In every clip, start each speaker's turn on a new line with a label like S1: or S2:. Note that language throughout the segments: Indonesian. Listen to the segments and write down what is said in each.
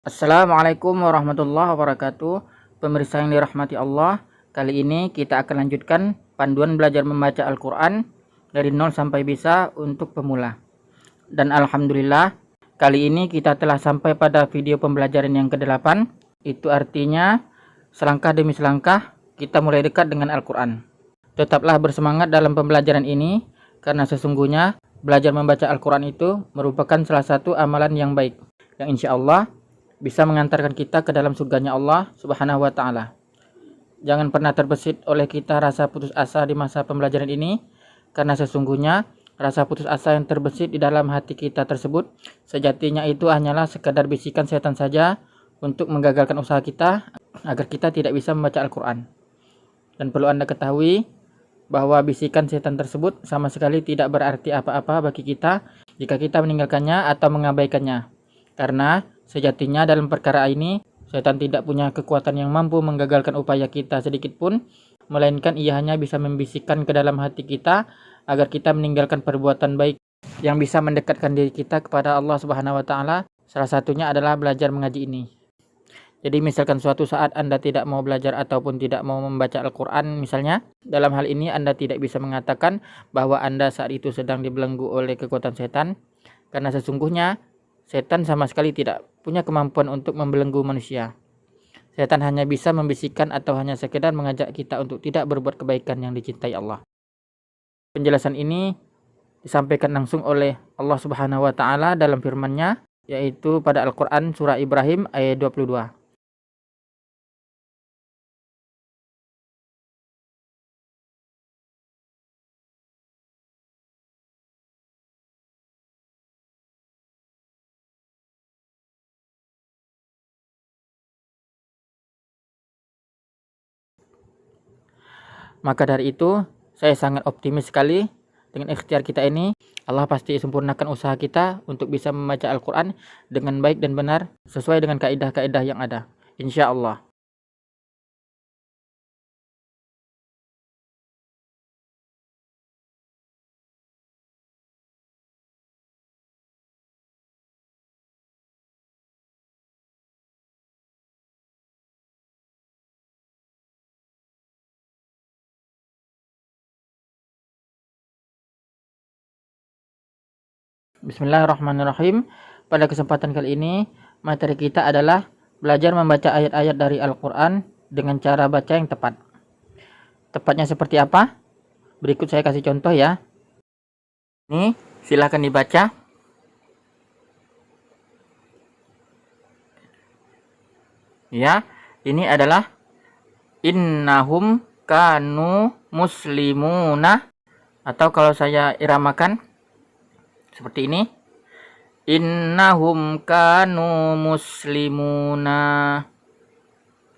S1: Assalamualaikum warahmatullahi wabarakatuh. Pemirsa yang dirahmati Allah, kali ini kita akan lanjutkan panduan belajar membaca Al-Quran dari 0 sampai bisa untuk pemula. Dan Alhamdulillah, kali ini kita telah sampai pada video pembelajaran yang ke-8. Itu artinya selangkah demi selangkah kita mulai dekat dengan Al-Quran. Tetaplah bersemangat dalam pembelajaran ini, karena sesungguhnya belajar membaca Al-Quran itu merupakan salah satu amalan yang baik, yang insya Allah bisa mengantarkan kita ke dalam surganya Allah Subhanahu wa Ta'ala. Jangan pernah terbesit oleh kita rasa putus asa di masa pembelajaran ini, karena sesungguhnya rasa putus asa yang terbesit di dalam hati kita tersebut sejatinya itu hanyalah sekadar bisikan setan saja untuk menggagalkan usaha kita agar kita tidak bisa membaca Al-Quran. Dan perlu Anda ketahui bahwa bisikan setan tersebut sama sekali tidak berarti apa-apa bagi kita jika kita meninggalkannya atau mengabaikannya. Karena sejatinya dalam perkara ini, setan tidak punya kekuatan yang mampu menggagalkan upaya kita sedikit pun, melainkan ia hanya bisa membisikkan ke dalam hati kita agar kita meninggalkan perbuatan baik yang bisa mendekatkan diri kita kepada Allah Subhanahu wa Ta'ala. Salah satunya adalah belajar mengaji ini. Jadi misalkan suatu saat Anda tidak mau belajar ataupun tidak mau membaca Al-Quran misalnya, dalam hal ini Anda tidak bisa mengatakan bahwa Anda saat itu sedang dibelenggu oleh kekuatan setan, karena sesungguhnya setan sama sekali tidak punya kemampuan untuk membelenggu manusia. Setan hanya bisa membisikkan atau hanya sekedar mengajak kita untuk tidak berbuat kebaikan yang dicintai Allah. Penjelasan ini disampaikan langsung oleh Allah Subhanahu wa Ta'ala dalam firman-Nya, yaitu pada Al-Quran surah Ibrahim ayat 22. Maka dari itu, saya sangat optimis sekali dengan ikhtiar kita ini. Allah pasti sempurnakan usaha kita untuk bisa membaca Al-Quran dengan baik dan benar sesuai dengan kaidah-kaidah yang ada. Insya Allah. Bismillahirrahmanirrahim. Pada kesempatan kali ini, materi kita adalah belajar membaca ayat-ayat dari Al-Quran dengan cara baca yang tepat. Tepatnya seperti apa? Berikut saya kasih contoh ya. Ini silahkan dibaca. Ya, ini adalah innahum kanu muslimuna, atau kalau saya iramakan seperti ini, innahum kanu muslimuna,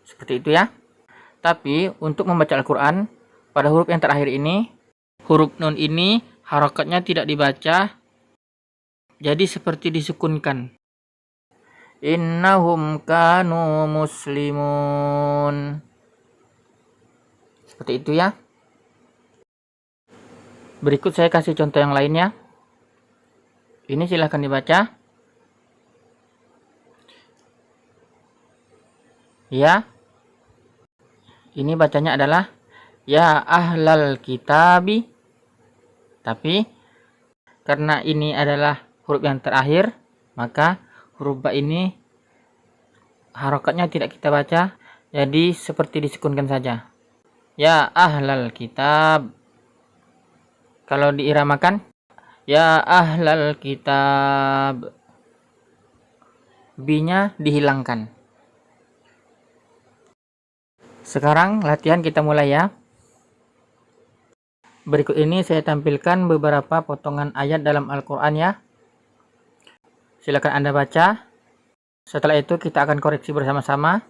S1: seperti itu ya. Tapi untuk membaca Al-Quran pada huruf yang terakhir ini, huruf nun ini harokatnya tidak dibaca, jadi seperti disukunkan. Innahum kanu muslimun, seperti itu ya. Berikut saya kasih contoh yang lainnya. Ini silahkan dibaca. Ya. Ini bacanya adalah ya ahlal kitabi. Tapi karena ini adalah huruf yang terakhir, maka huruf ba ini harokatnya tidak kita baca, jadi seperti disukunkan saja. Ya ahlal kitab. Kalau diiramakan, ya ahlal kitab, B-nya dihilangkan. Sekarang latihan kita mulai ya. Berikut ini saya tampilkan beberapa potongan ayat dalam Al-Quran ya. Silakan Anda baca. Setelah itu kita akan koreksi bersama-sama.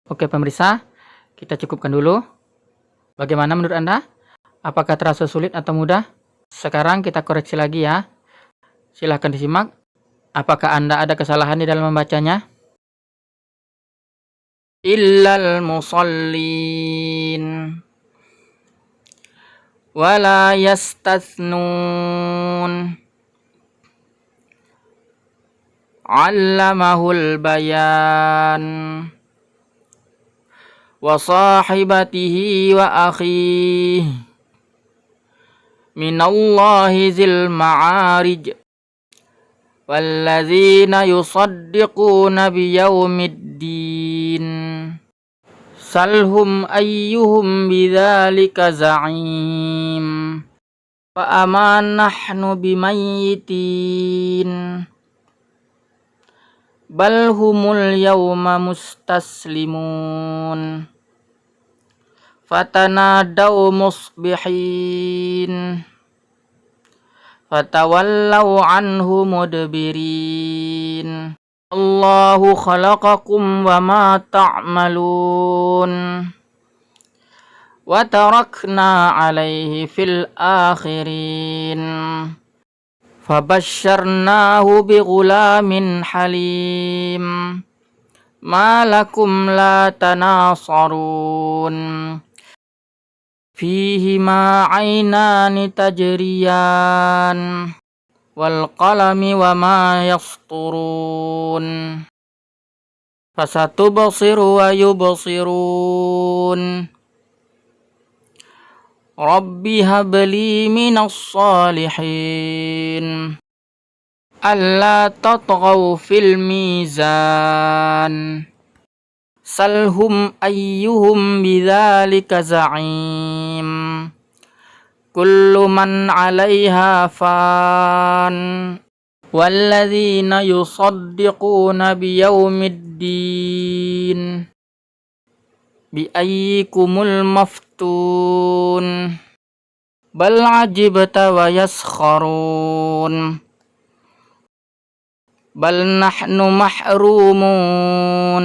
S1: Oke pemirsa, kita cukupkan dulu. Bagaimana menurut Anda? Apakah terasa sulit atau mudah? Sekarang kita koreksi lagi ya. Silahkan disimak. Apakah Anda ada kesalahan di dalam membacanya? Illal musallin wala yastathnun allamahul bayan wa sahibatihi wa akhihi minallahi zil ma'arij walladzina yusaddiquna biyaumiddin salhum ayyuhum bidzalika za'im fa aman nahnu bimayyitin bal humul yawma mustaslimun fatanadaw musbihin fatawallaw anhu mudbirin Allahu khalaqakum wa ma ta'malun wa tarakna alaihi fil akhirin fabasyarnahu bighulamin halim ma lakum la tanasarun fihi ma aynani tajriyan wal qalami wa ma yasturun fasatubsiru wa yubsirun rabbi habli minas salihin alla tatghaw fil mizan salhum ayyuhum bidzalika za'im kullu man 'alaiha fan walladzina yusaddiquna biyaumiddin bi ayyikumul maftun bal 'ajibta wa yaskharun bal nahnu mahrumun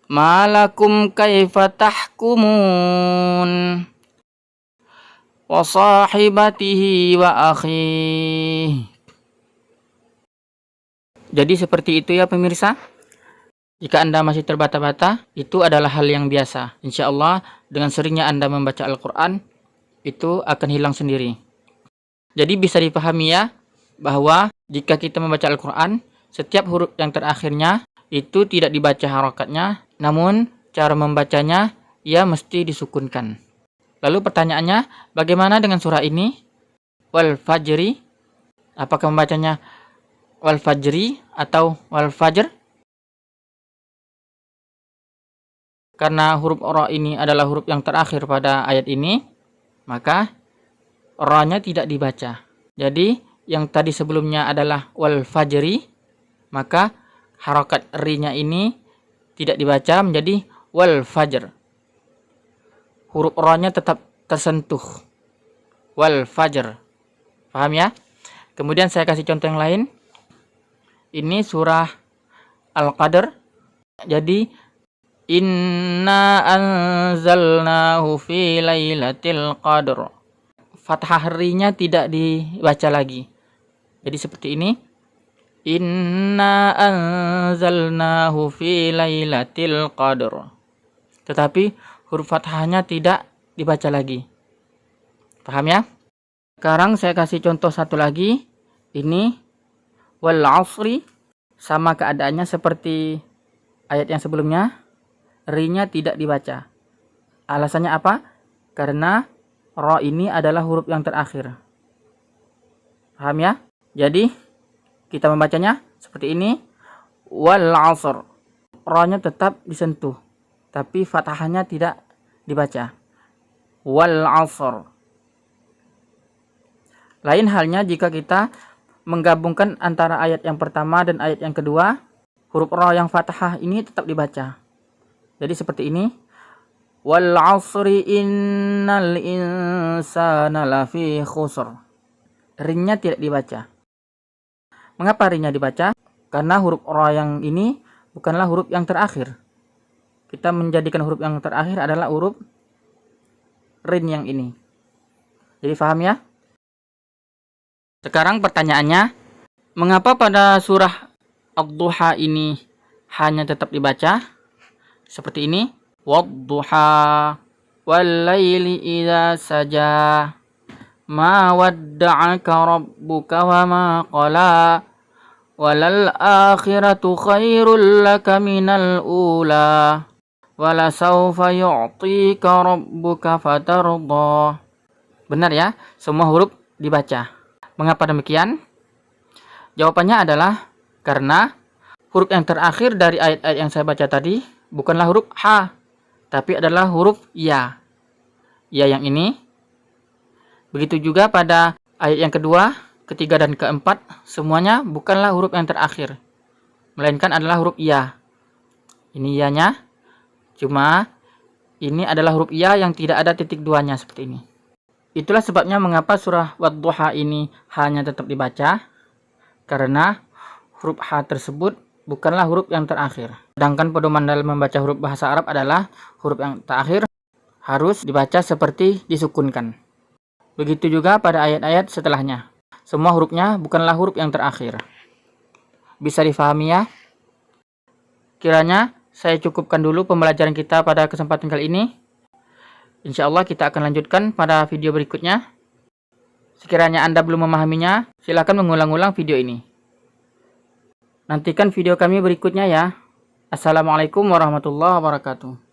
S1: ma lakum kaifa tahkumun wa sahibatihi wa akhihi. Jadi seperti itu ya pemirsa. Jika Anda masih terbata-bata, itu adalah hal yang biasa. Insya Allah dengan seringnya Anda membaca Al-Quran, itu akan hilang sendiri. Jadi bisa dipahami ya, bahwa jika kita membaca Al-Quran, setiap huruf yang terakhirnya itu tidak dibaca harokatnya, namun cara membacanya ia mesti disukunkan. Lalu pertanyaannya, bagaimana dengan surah ini? Wal fajri, apakah membacanya wal fajri atau wal fajr? Karena huruf ra ini adalah huruf yang terakhir pada ayat ini, maka ra-nya tidak dibaca. Jadi yang tadi sebelumnya adalah wal fajri, maka harokat ri-nya ini tidak dibaca menjadi wal fajr. Huruf ra-nya tetap tersentuh. Wal fajr. Paham ya? Kemudian saya kasih contoh yang lain. Ini surah Al-Qadr. Jadi inna anzalnahu fi lailatul qadr. Fathah ri-nya tidak dibaca lagi. Jadi seperti ini. Inna anzalnahu fi lailatul qadr. Tetapi huruf fathahnya tidak dibaca lagi. Paham ya? Sekarang saya kasih contoh satu lagi. Ini wal asri, sama keadaannya seperti ayat yang sebelumnya. Ri-nya tidak dibaca. Alasannya apa? Karena ra ini adalah huruf yang terakhir. Paham ya? Jadi kita membacanya seperti ini. Wal asr. Ra-nya tetap disentuh, tapi fathahnya tidak dibaca. Wal asr. Lain halnya jika kita menggabungkan antara ayat yang pertama dan ayat yang kedua, huruf ra yang fathah ini tetap dibaca. Jadi seperti ini. Wal asri innal insana lafi khusr. Ring-nya tidak dibaca. Mengapa ring-nya dibaca? Karena huruf ra yang ini bukanlah huruf yang terakhir. kita menjadikan huruf yang terakhir adalah huruf rin yang ini. Jadi paham ya? Sekarang pertanyaannya, mengapa pada surah Ad-Duha ini hanya tetap dibaca seperti ini? Wad-duha wal-laili idza saja ma wadda'aka rabbuka wa ma qala walal akhiratu khairul laka minal ula wala sawfa yu'tika rabbuka fatarda. Benar ya, semua huruf dibaca. Mengapa demikian? Jawabannya adalah karena huruf yang terakhir dari ayat-ayat yang saya baca tadi bukanlah huruf ha, tapi adalah huruf ya. Ya yang ini. Begitu juga pada ayat yang kedua, ketiga, dan keempat, semuanya bukanlah huruf yang terakhir, melainkan adalah huruf ya. Ini ya-nya, cuma ini adalah huruf ya yang tidak ada titik duanya seperti ini. Itulah sebabnya mengapa surah Wad-Duha ini hanya tetap dibaca, karena huruf ha tersebut bukanlah huruf yang terakhir. Sedangkan pedoman dalam membaca huruf bahasa Arab adalah huruf yang terakhir harus dibaca seperti disukunkan. Begitu juga pada ayat-ayat setelahnya. Semua hurufnya bukanlah huruf yang terakhir. Bisa difahami ya? Kiranya saya cukupkan dulu pembelajaran kita pada kesempatan kali ini. Insya Allah kita akan lanjutkan pada video berikutnya. Sekiranya Anda belum memahaminya, silakan mengulang-ulang video ini. Nantikan video kami berikutnya ya. Assalamualaikum warahmatullahi wabarakatuh.